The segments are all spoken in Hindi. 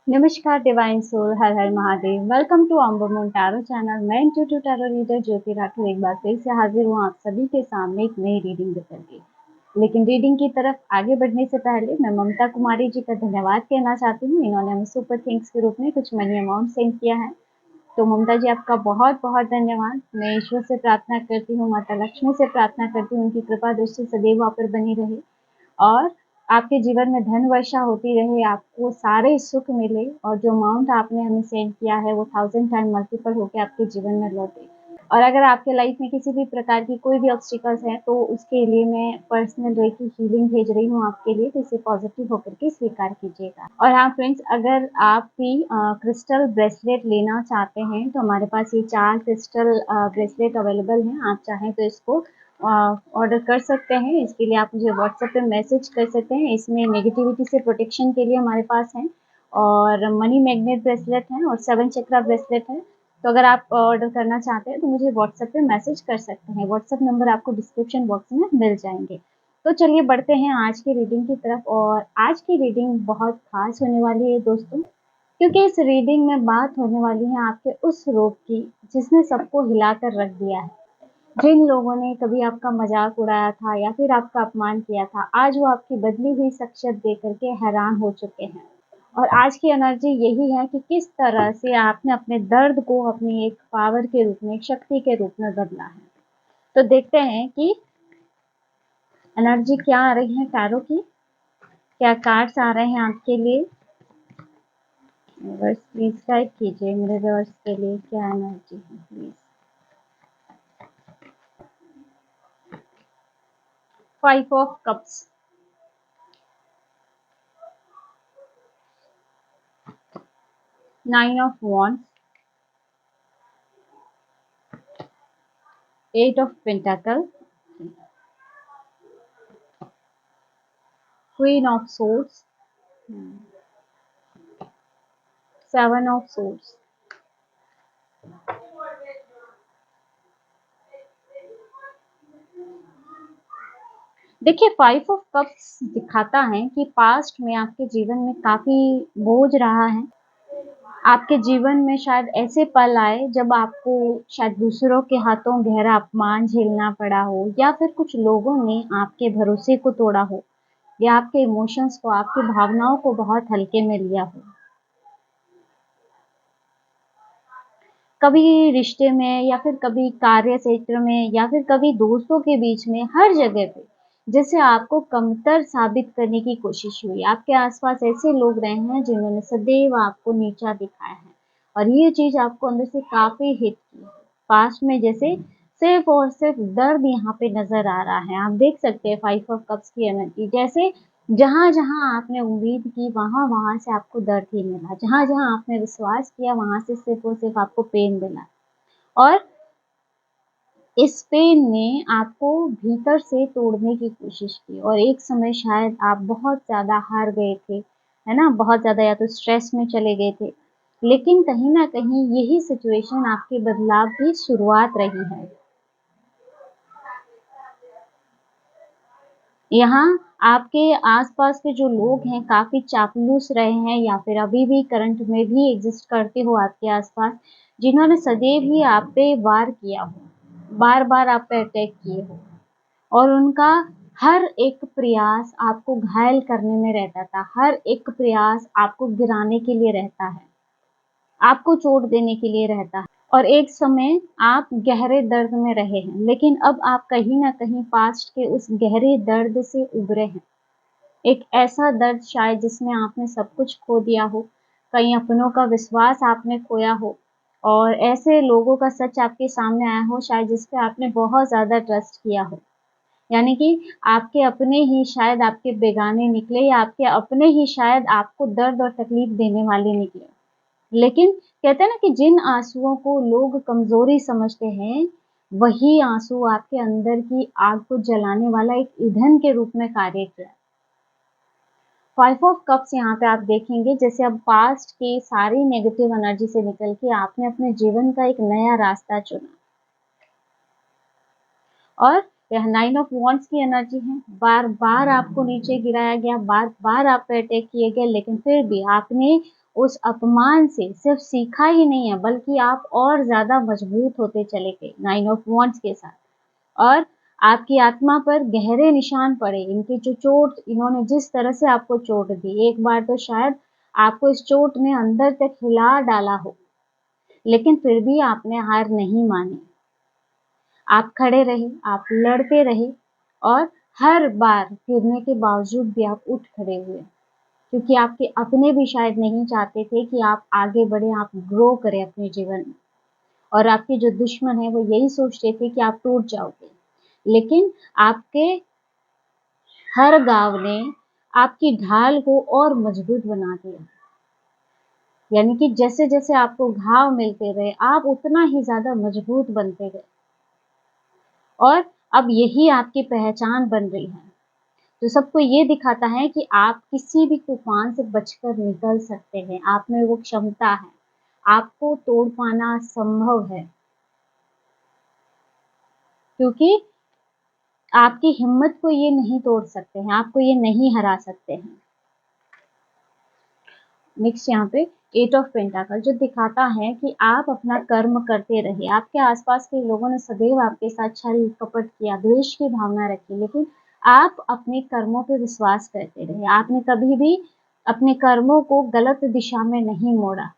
नमस्कार डिवाइन सोल, हर हर Mahadev. Welcome to amber moon tarot channel. मैं intuitive tarot reader Jyoti Rathore एक बार फिर से हाजिर हूँ आप सभी के सामने एक नई रीडिंग लेकर के। लेकिन रीडिंग की तरफ आगे बढ़ने से पहले मैं ममता कुमारी जी का धन्यवाद कहना चाहती हूँ। इन्होंने हमें सुपर थिंग्स के रूप में कुछ मनी अमाउंट सेंड किया है, तो ममता जी आपका बहुत बहुत धन्यवाद। मैं ईश्वर से प्रार्थना करती हूँ, माता लक्ष्मी से प्रार्थना करती हूँ, उनकी कृपा दृष्टि सदैव आप पर बनी रहे और आपके जीवन में धन वर्षा होती रहे, आपको सारे सुख मिले और जो अमाउंट आपने हमें सेंड किया है वो 1000 टाइम मल्टीपल होकर आपके जीवन में लौटे। और अगर आपके लाइफ में किसी भी प्रकार की कोई भी ऑब्स्टिकल्स है तो उसके लिए मैं पर्सनल रे की हीलिंग भेज रही हूँ आपके लिए, तो इसे पॉजिटिव होकर के स्वीकार कीजिएगा। और हाँ फ्रेंड्स, अगर आप भी क्रिस्टल ब्रेसलेट लेना चाहते हैं तो हमारे पास ये 4 क्रिस्टल ब्रेसलेट अवेलेबल हैं। आप चाहें तो इसको ऑर्डर कर सकते हैं। इसके लिए आप मुझे व्हाट्सएप पे मैसेज कर सकते हैं। इसमें नेगेटिविटी से प्रोटेक्शन के लिए हमारे पास है और मनी मैग्नेट ब्रेसलेट है और 7 चक्रा ब्रेसलेट है। तो अगर आप ऑर्डर करना चाहते हैं तो मुझे व्हाट्सएप पे मैसेज कर सकते हैं। व्हाट्सएप नंबर आपको डिस्क्रिप्शन बॉक्स में मिल जाएंगे। तो चलिए बढ़ते हैं आज की रीडिंग की तरफ। और आज की रीडिंग बहुत खास होने वाली है दोस्तों, क्योंकि इस रीडिंग में बात होने वाली है आपके उस रोग की जिसने सबको हिलाकर रख दिया है। जिन लोगों ने कभी आपका मजाक उड़ाया था या फिर आपका अपमान किया था, आज वो आपकी बदली हुई शख्सियत देख करके हैरान हो चुके हैं। और आज की एनर्जी यही है कि किस तरह से आपने अपने दर्द को अपनी एक पावर के रूप में, एक शक्ति के रूप में बदला है। तो देखते हैं कि एनर्जी क्या आ रही है टैरो की, क्या कार्ड्स आ रहे हैं आपके लिए। व्यूअर्स प्लीज गाइड कीजिए मेरे व्यूअर्स के लिए क्या एनर्जी है please. 5 of cups, 9 of wands, 8 of pentacle, Queen of swords, 7 of swords। देखिए 5 ऑफ कप्स दिखाता है कि पास्ट में आपके जीवन में काफी बोझ रहा है। आपके जीवन में शायद ऐसे पल आए जब आपको शायद दूसरों के हाथों गहरा अपमान झेलना पड़ा हो, या फिर कुछ लोगों ने आपके भरोसे को तोड़ा हो, या आपके इमोशंस को, आपकी भावनाओं को बहुत हल्के में लिया हो। कभी रिश्ते में, या फिर कभी कार्य क्षेत्र में, या फिर कभी दोस्तों के बीच में, हर जगह पे जैसे आपको कमतर साबित करने की कोशिश हुई। आपके आसपास ऐसे लोग रहे हैं जिन्होंने सदैव आपको नीचा दिखाया है और ये चीज आपको अंदर से काफी हिट की। पास्ट में जैसे सिर्फ और सिर्फ दर्द यहाँ पे नजर आ रहा है। आप देख सकते हैं 5 ऑफ कप्स की एनर्जी, जैसे जहां जहां आपने उम्मीद की वहां वहां से आपको दर्द ही मिला, जहां जहां आपने विश्वास किया वहां से सिर्फ और सिर्फ आपको पेन मिला। और इस पेन ने आपको भीतर से तोड़ने की कोशिश की और एक समय शायद आप बहुत ज़्यादा हार गए थे, है ना? बहुत ज़्यादा या तो स्ट्रेस में चले गए थे। लेकिन कहीं न कहीं यही सिचुएशन आपके बदलाव की शुरुआत रही है। यहाँ आपके आस-पास के जो लोग हैं काफ़ी चापलूस रहे हैं, या फिर अभी भी करंट में भी एग्ज़िस्ट करते हो आपके आस-पास, जिन्होंने सदैव ही आप पे वार किया हो, बार-बार आप पे अटैक किए हो। और उनका हर एक प्रयास आपको घायल करने में रहता था, हर एक प्रयास आपको गिराने के लिए रहता है, आपको चोट देने के लिए रहता है। और एक समय आप गहरे दर्द में रहे हैं, लेकिन अब आप कहीं न कहीं पास्ट के उस गहरे दर्द से उभरे हैं। एक ऐसा दर्द शायद जिसमें आपने सब कुछ खो दिया हो, कई अपनों का विश्वास आपने खोया हो और ऐसे लोगों का सच आपके सामने आया हो शायद जिस पे आपने बहुत ज़्यादा ट्रस्ट किया हो। यानी कि आपके अपने ही शायद आपके बेगाने निकले, या आपके अपने ही शायद आपको दर्द और तकलीफ देने वाले निकले। लेकिन कहते हैं ना कि जिन आँसुओं को लोग कमज़ोरी समझते हैं, वही आँसू आपके अंदर की आग को जलाने वाला एक ईंधन के रूप में कार्य किया। 5 ऑफ कप्स यहाँ पे आप देखेंगे जैसे अब पास्ट की सारी नेगेटिव एनर्जी से निकल के आपने अपने जीवन का एक नया रास्ता चुना। और यह 9 ऑफ वॉन्ड्स की एनर्जी है। बार-बार आपको नीचे गिराया गया, बार-बार आप पे अटैक किए गए, लेकिन फिर भी आपने उस अपमान से सिर्फ सीखा ही नहीं है, बल्कि आप और ज़्यादा मजबूत होते चले गए 9 ऑफ वॉन्ड्स के साथ। और आपकी आत्मा पर गहरे निशान पड़े। इनकी जो चोट, इन्होंने जिस तरह से आपको चोट दी, एक बार तो शायद आपको इस चोट ने अंदर तक हिला डाला हो, लेकिन फिर भी आपने हार नहीं मानी। आप खड़े रहे, आप लड़ते रहे और हर बार गिरने के बावजूद भी आप उठ खड़े हुए, क्योंकि आपके अपने भी शायद नहीं चाहते थे कि आप आगे बढ़े, आप ग्रो करें अपने जीवन में। और आपके जो दुश्मन है वो यही सोचते थे कि आप टूट जाओगे, लेकिन आपके हर गाँव ने आपकी ढाल को और मजबूत बना दिया। यानी कि जैसे जैसे आपको घाव मिलते रहे, आप उतना ही ज्यादा मजबूत बनते गए और अब यही आपकी पहचान बन रही है। तो सबको ये दिखाता है कि आप किसी भी तूफान से बचकर निकल सकते हैं, आप में वो क्षमता है, आपको तोड़ पाना संभव है, क्योंकि आपकी हिम्मत को ये नहीं तोड़ सकते हैं, आपको ये नहीं हरा सकते हैं। नेक्स्ट यहाँ पे 8 ऑफ पेंटाकल, जो दिखाता है कि आप अपना कर्म करते रहे। आपके आसपास के लोगों ने सदैव आपके साथ छल कपट किया, द्वेष की भावना रखी, लेकिन आप अपने कर्मों पे विश्वास करते रहे। आपने कभी भी अपने कर्मों को गलत दिशा में नहीं मोड़ा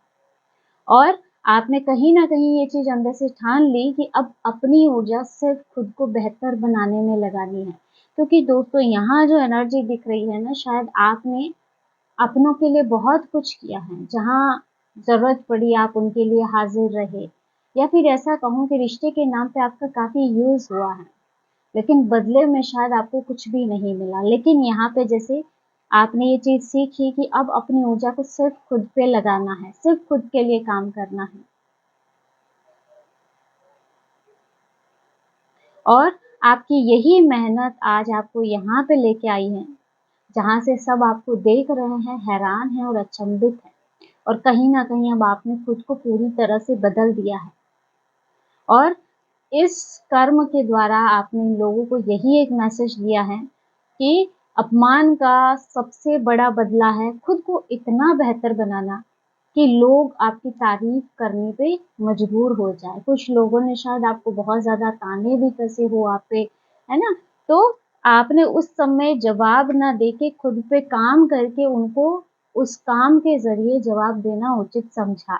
और आपने कहीं ना कहीं ये चीज अंदर से ठान ली कि अब अपनी ऊर्जा सिर्फ खुद को बेहतर बनाने में लगानी है। क्योंकि दोस्तों, यहाँ जो एनर्जी दिख रही है ना, शायद आपने अपनों के लिए बहुत कुछ किया है, जहाँ जरूरत पड़ी आप उनके लिए हाजिर रहे, या फिर ऐसा कहूँ कि रिश्ते के नाम पे आपका काफी यूज हुआ है, लेकिन बदले में शायद आपको कुछ भी नहीं मिला। लेकिन यहाँ पे जैसे आपने ये चीज सीखी कि अब अपनी ऊर्जा को सिर्फ खुद पे लगाना है, सिर्फ खुद के लिए काम करना है, और आपकी यही मेहनत आज आपको यहाँ पे लेके आई है, जहाँ से सब आपको देख रहे हैं, हैरान हैं और अचंभित हैं। और कहीं ना कहीं अब आपने खुद को पूरी तरह से बदल दिया है, और इस कर्म के द्वारा आपने इन लोगों को यही एक मैसेज दिया है कि अपमान का सबसे बड़ा बदला है खुद को इतना बेहतर बनाना कि लोग आपकी तारीफ करने पे मजबूर हो जाए। कुछ लोगों ने शायद आपको बहुत ज्यादा ताने भी कसे हो आप पे, है ना, तो आपने उस समय जवाब ना देके खुद पे काम करके उनको उस काम के जरिए जवाब देना उचित समझा।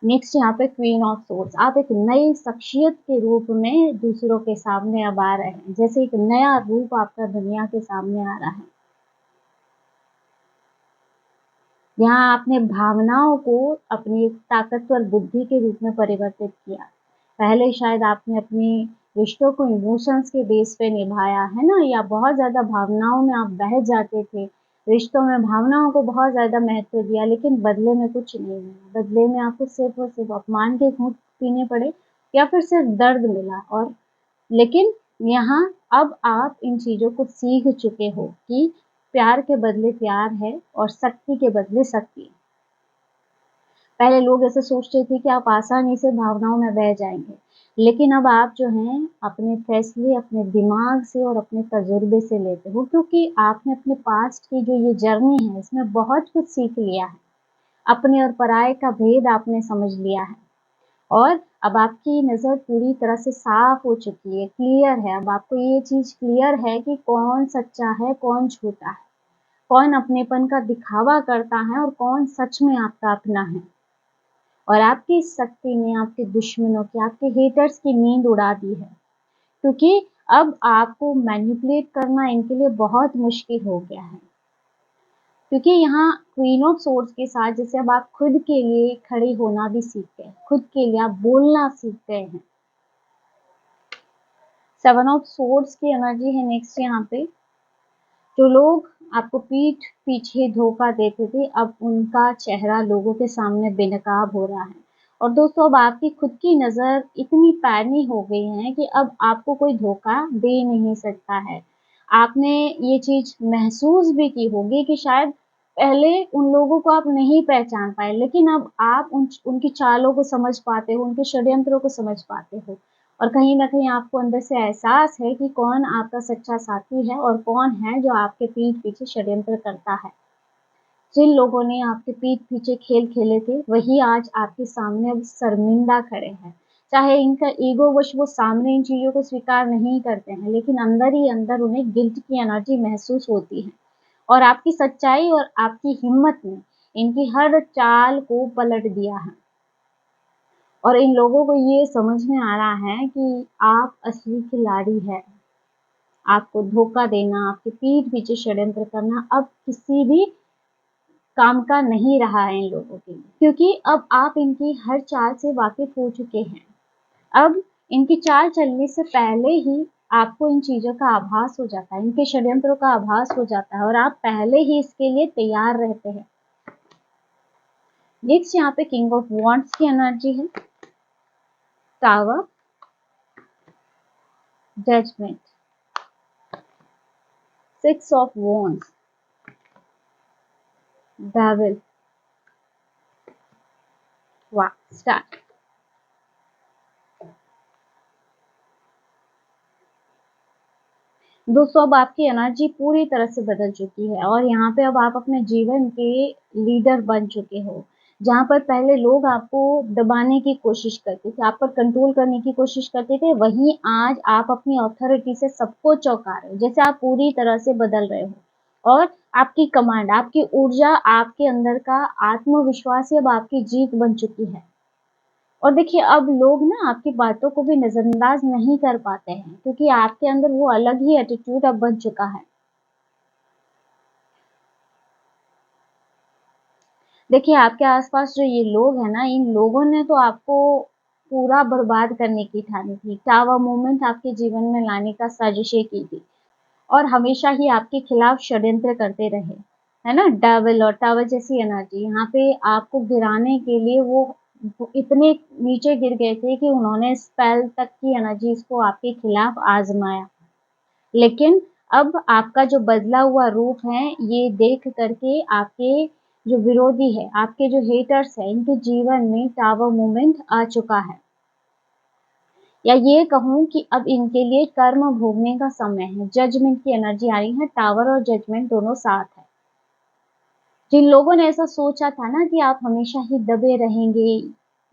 नेक्स्ट यहाँ पे क्वीन ऑफ सोर्स, आप एक नई शख्सियत के रूप में दूसरों के सामने अब आ रहे हैं, जैसे एक नया रूप आपका दुनिया के सामने आ रहा है। यहाँ आपने भावनाओं को अपनी एक ताकतवर बुद्धि के रूप में परिवर्तित किया। पहले शायद आपने अपने रिश्तों को इमोशंस के बेस पे निभाया है ना, या बहुत ज्यादा भावनाओं में आप बह जाते थे, रिश्तों में भावनाओं को बहुत ज्यादा महत्व दिया, लेकिन बदले में कुछ नहीं मिला। बदले में आपको सिर्फ और सिर्फ अपमान के घूंट पीने पड़े, या फिर सिर्फ दर्द मिला। और लेकिन यहाँ अब आप इन चीजों को सीख चुके हो कि प्यार के बदले प्यार है और शक्ति के बदले शक्ति। पहले लोग ऐसे सोचते थे कि आप आसानी से भावनाओं में बह जाएंगे, लेकिन अब आप जो हैं अपने फैसले अपने दिमाग से और अपने तजुर्बे से लेते हो, क्योंकि आपने अपने पास्ट की जो ये जर्नी है इसमें बहुत कुछ सीख लिया है। अपने और पराये का भेद आपने समझ लिया है, और अब आपकी नज़र पूरी तरह से साफ हो चुकी है, क्लियर है। अब आपको ये चीज क्लियर है कि कौन सच्चा है, कौन झूठा है, कौन अपनेपन का दिखावा करता है और कौन सच में आपका अपना है। और आपकी इस शक्ति ने आपके दुश्मनों की, आपके हेटर्स की नींद उड़ा दी है, क्योंकि अब आपको मैनिपुलेट करना इनके लिए बहुत मुश्किल हो गया है। क्योंकि यहाँ क्वीन ऑफ सोर्ड्स के साथ जैसे अब आप खुद के लिए खड़े होना भी सीख गए, खुद के लिए आप बोलना सीख गए हैं। 7 ऑफ सोर्ड्स की एनर्जी है नेक्स्ट यहाँ पे। जो लोग आपको पीठ पीछे धोखा देते थे, अब उनका चेहरा लोगों के सामने बेनकाब हो रहा है। और दोस्तों, अब आपकी खुद की नज़र इतनी पैनी हो गई है कि अब आपको कोई धोखा दे नहीं सकता है। आपने ये चीज महसूस भी की होगी कि शायद पहले उन लोगों को आप नहीं पहचान पाए, लेकिन अब आप उनकी चालों को समझ पाते हो, उनके षड्यंत्रों को समझ पाते हो, और कहीं न कहीं आपको अंदर से एहसास है कि कौन आपका सच्चा साथी है और कौन है जो आपके पीठ पीछे षड्यंत्र करता है। जिन लोगों ने आपके पीठ पीछे खेल खेले थे वही आज आपके सामने अब शर्मिंदा खड़े हैं। चाहे इनका ईगो वश वो सामने इन चीजों को स्वीकार नहीं करते हैं, लेकिन अंदर ही अंदर उन्हें गिल्ट की एनर्जी महसूस होती है। और आपकी सच्चाई और आपकी हिम्मत ने इनकी हर चाल को पलट दिया है। और इन लोगों को ये समझ में आ रहा है कि आप असली खिलाड़ी है। आपको धोखा देना, आपके पीठ पीछे षड्यंत्र करना अब किसी भी काम का नहीं रहा है इन लोगों के लिए, क्योंकि अब आप इनकी हर चाल से वाकिफ हो चुके हैं। अब इनकी चाल चलने से पहले ही आपको इन चीजों का आभास हो जाता है, इनके षड्यंत्रों का आभास हो जाता है और आप पहले ही इसके लिए तैयार रहते हैं। नेक्स्ट यहाँ पे किंग ऑफ वॉन्ड्स की एनर्जी है, tower, judgment, six of wands, devil, वाह, स्टार्ट। दोस्तों अब आपकी एनर्जी पूरी तरह से बदल चुकी है और यहाँ पे अब आप अपने जीवन के लीडर बन चुके हो। जहाँ पर पहले लोग आपको दबाने की कोशिश करते थे, आप पर कंट्रोल करने की कोशिश करते थे, वहीं आज आप अपनी अथॉरिटी से सबको चौंका रहे हो। जैसे आप पूरी तरह से बदल रहे हो और आपकी कमांड, आपकी ऊर्जा, आपके अंदर का आत्मविश्वास ही अब आपकी जीत बन चुकी है। और देखिए अब लोग ना आपकी बातों को भी नजरअंदाज नहीं कर पाते हैं, क्योंकि आपके अंदर वो अलग ही एटीट्यूड अब बन चुका है। देखिए आपके आसपास जो ये लोग हैं ना, इन लोगों ने तो आपको पूरा बर्बाद करने की ठानी थी, टावर मूवमेंट आपके जीवन में लाने का साजिशें की थी और हमेशा ही आपके खिलाफ षड्यंत्र करते रहे, है ना। डेविल और टावर जैसी एनर्जी यहाँ पे आपको गिराने के लिए वो इतने नीचे गिर गए थे कि उन्होंने स्पेल तक की एनर्जीज को आपके खिलाफ आजमाया। लेकिन अब आपका जो बदला हुआ रूप है, ये देख करके आपके जो विरोधी है, आपके जो हेटर्स है, इनके जीवन में टावर मूवमेंट आ चुका है, या ये कहूँ कि अब इनके लिए कर्म भोगने का समय है। जजमेंट की एनर्जी आ रही है, टावर और जजमेंट दोनों साथ है। जिन लोगों ने ऐसा सोचा था ना कि आप हमेशा ही दबे रहेंगे,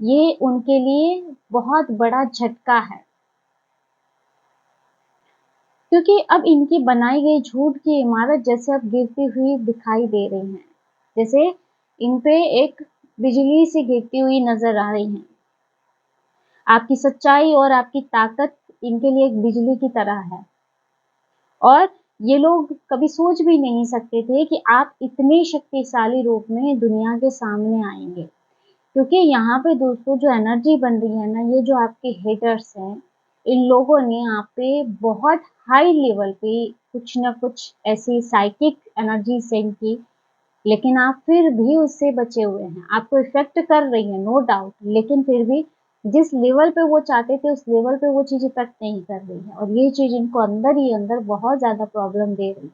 ये उनके लिए बहुत बड़ा झटका है, क्योंकि अब इनकी बनाई गई झूठ की इमारत जैसे अब गिरती हुई दिखाई दे रही है, जैसे इन पे एक बिजली सी गिरती हुई नजर आ रही है। आपकी सच्चाई और आपकी ताकत इनके लिए एक बिजली की तरह है और ये लोग कभी सोच भी नहीं सकते थे कि आप इतने शक्तिशाली रूप में दुनिया के सामने आएंगे। क्योंकि यहाँ पे दोस्तों जो एनर्जी बन रही है ना, ये जो आपके हेटर्स हैं, इन लोगों ने आप पे बहुत हाई लेवल पे कुछ ना कुछ ऐसी साइकिक एनर्जी सेंड की, लेकिन आप फिर भी उससे बचे हुए हैं। आपको इफेक्ट कर रही है नो डाउट, लेकिन फिर भी जिस लेवल पे वो चाहते थे उस लेवल पे वो चीज इफेक्ट नहीं कर रही है और ये चीज इनको अंदर ही अंदर बहुत ज्यादा प्रॉब्लम दे रही है,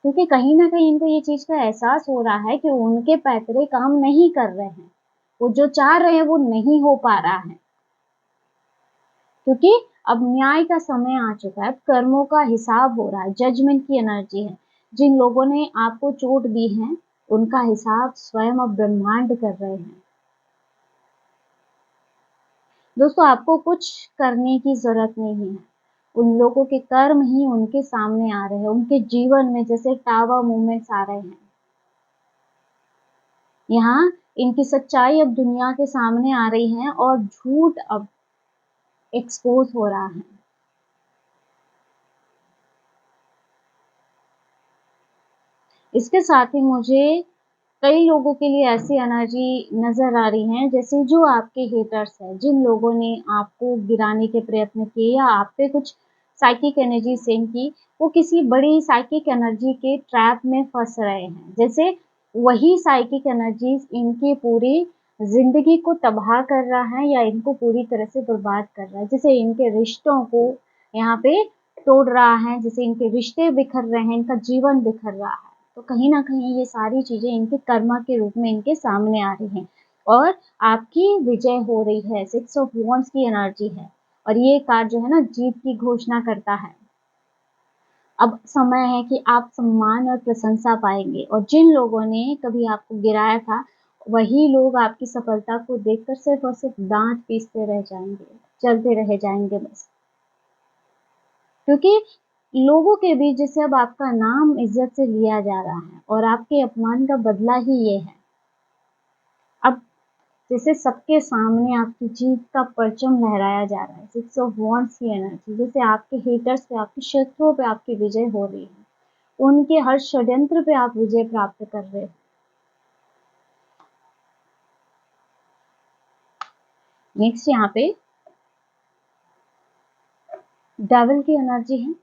क्योंकि कहीं ना कहीं इनको ये चीज का एहसास हो रहा है कि उनके पैतरे काम नहीं कर रहे हैं, वो जो चाह रहे हैं वो नहीं हो पा रहा है, क्योंकि अब न्याय का समय आ चुका है, अब कर्मों का हिसाब हो रहा है। जजमेंट की एनर्जी है, जिन लोगों ने आपको चोट दी है उनका हिसाब स्वयं अब ब्रह्मांड कर रहे हैं। दोस्तों आपको कुछ करने की जरूरत नहीं है, उन लोगों के कर्म ही उनके सामने आ रहे हैं, उनके जीवन में जैसे टावर मूवमेंट्स आ रहे हैं। यहाँ इनकी सच्चाई अब दुनिया के सामने आ रही है और झूठ अब एक्सपोज हो रहा है। इसके साथ ही मुझे कई लोगों के लिए ऐसी एनर्जी नजर आ रही है, जैसे जो आपके हेटर्स हैं, जिन लोगों ने आपको गिराने के प्रयत्न किए या आप पे कुछ साइकिक एनर्जी सेंड की, वो किसी बड़ी साइकिक एनर्जी के ट्रैप में फंस रहे हैं। जैसे वही साइकिक एनर्जीज इनकी पूरी जिंदगी को तबाह कर रहा है या इनको पूरी तरह से बर्बाद कर रहा है, जैसे इनके रिश्तों को यहाँ पे तोड़ रहा है, जैसे इनके रिश्ते बिखर रहे हैं, इनका जीवन बिखर रहा है। तो कहीं ना कहीं ये सारी चीजें इनके कर्मा के रूप में इनके सामने आ रही हैं और आपकी विजय हो रही है। सिक्स ऑफ वॉन्ड्स की एनर्जी है और ये कार्ड जो है ना जीत की घोषणा करता है। अब समय है कि आप सम्मान और प्रशंसा पाएंगे, और जिन लोगों ने कभी आपको गिराया था, वही लोग आपकी सफलता को देखकर सिर्फ और सिर्फ दांत पीसते रह जाएंगे, चलते रह जाएंगे बस। क्योंकि लोगों के बीच जैसे अब आपका नाम इज्जत से लिया जा रहा है, और आपके अपमान का बदला ही ये है। अब जैसे सबके सामने आपकी जीत का परचम लहराया जा रहा है, 6 ऑफ वॉन्ड्स की एनर्जी, जैसे आपके हेटर्स पे, आपके शत्रुओं पे आपकी विजय हो रही है, उनके हर षड्यंत्र पे आप विजय प्राप्त कर रहे हो। नेक्स्ट यहाँ पे डेविल की एनर्जी है।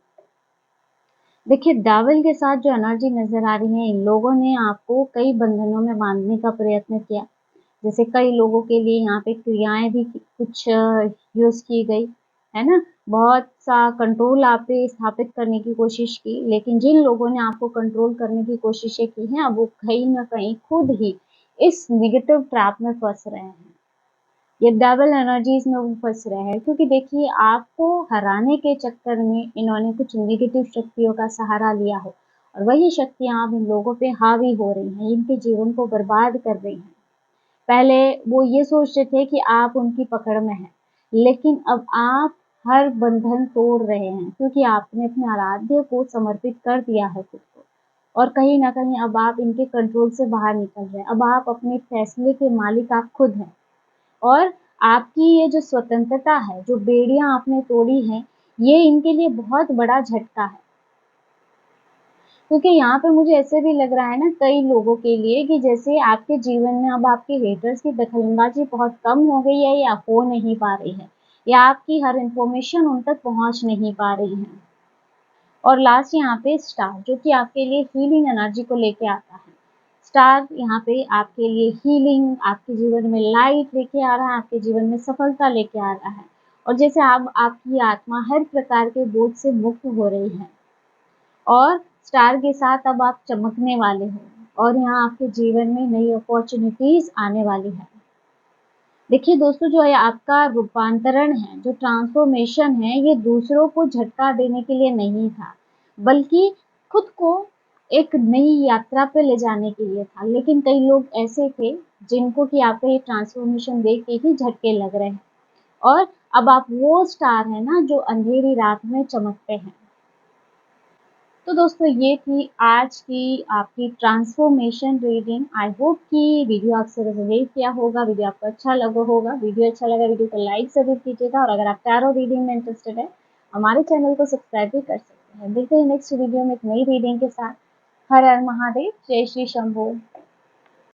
देखिए, डेविल के साथ जो एनर्जी नजर आ रही है, इन लोगों ने आपको कई बंधनों में बांधने का प्रयत्न किया। जैसे कई लोगों के लिए यहाँ पे क्रियाएं भी कुछ यूज की गई है ना, बहुत सा कंट्रोल आप पे स्थापित करने की कोशिश की, लेकिन जिन लोगों ने आपको कंट्रोल करने की कोशिशें की हैं, अब वो कहीं ना कहीं खुद ही इस निगेटिव ट्रैप में फंस रहे हैं। ये डबल एनर्जीज में वो फंस रहे हैं, क्योंकि देखिए आपको हराने के चक्कर में इन्होंने कुछ नेगेटिव शक्तियों का सहारा लिया हो, और वही शक्तियां अब इन लोगों पे हावी हो रही हैं, इनके जीवन को बर्बाद कर रही हैं। पहले वो ये सोचते थे कि आप उनकी पकड़ में हैं, लेकिन अब आप हर बंधन तोड़ रहे हैं, क्योंकि आपने अपने आराध्य को समर्पित कर दिया है खुद को, और कहीं ना कहीं अब आप इनके कंट्रोल से बाहर निकल रहे हैं। अब आप अपने फैसले के मालिक आप खुद हैं, और आपकी ये जो स्वतंत्रता है, जो बेड़ियां आपने तोड़ी हैं, ये इनके लिए बहुत बड़ा झटका है। क्योंकि यहाँ पे मुझे ऐसे भी लग रहा है ना, कई लोगों के लिए, कि जैसे आपके जीवन में अब आपके हेटर्स की दखलंदाजी बहुत कम हो गई है, या हो नहीं पा रही है, या आपकी हर इंफॉर्मेशन उन तक पहुंच नहीं पा रही है। और लास्ट यहाँ पे स्टार, जो कि आपके लिए हीलिंग एनर्जी को लेके आता है। स्टार यहाँ पे आपके लिए हीलिंग, आपके जीवन में लाइट लेके आ रहा है, आपके जीवन में सफलता लेके आ रहा है, और जैसे अब आपकी आत्मा हर प्रकार के बोझ से मुक्त हो रही है, और स्टार के साथ अब आप चमकने वाले हो, और यहाँ आपके जीवन में नई अपॉर्चुनिटीज आने वाली है। देखिए दोस्तों, जो है आपका रूपांतरण है, जो ट्रांसफॉर्मेशन है, ये दूसरों को झटका देने के लिए नहीं था, बल्कि खुद को एक नई यात्रा पे ले जाने के लिए था। लेकिन कई लोग ऐसे थे जिनको कि आपका ये ट्रांसफॉर्मेशन देख के ही झटके लग रहे हैं, और अब आप वो स्टार है ना, जो अंधेरी रात में चमकते हैं। तो दोस्तों, ये थी आज की आपकी ट्रांसफॉर्मेशन रीडिंग। आई होप कि वीडियो आपसे रेजोनेट किया होगा, वीडियो आपको अच्छा लगा होगा। वीडियो अच्छा लगा, वीडियो को लाइक जरूर कीजिएगा, और अगर आप टैरो रीडिंग में इंटरेस्टेड है, हमारे चैनल को सब्सक्राइब भी कर सकते हैं। मिलते हैं नेक्स्ट वीडियो में एक नई रीडिंग के साथ। हर हर महादेव, जय श्री शंभू।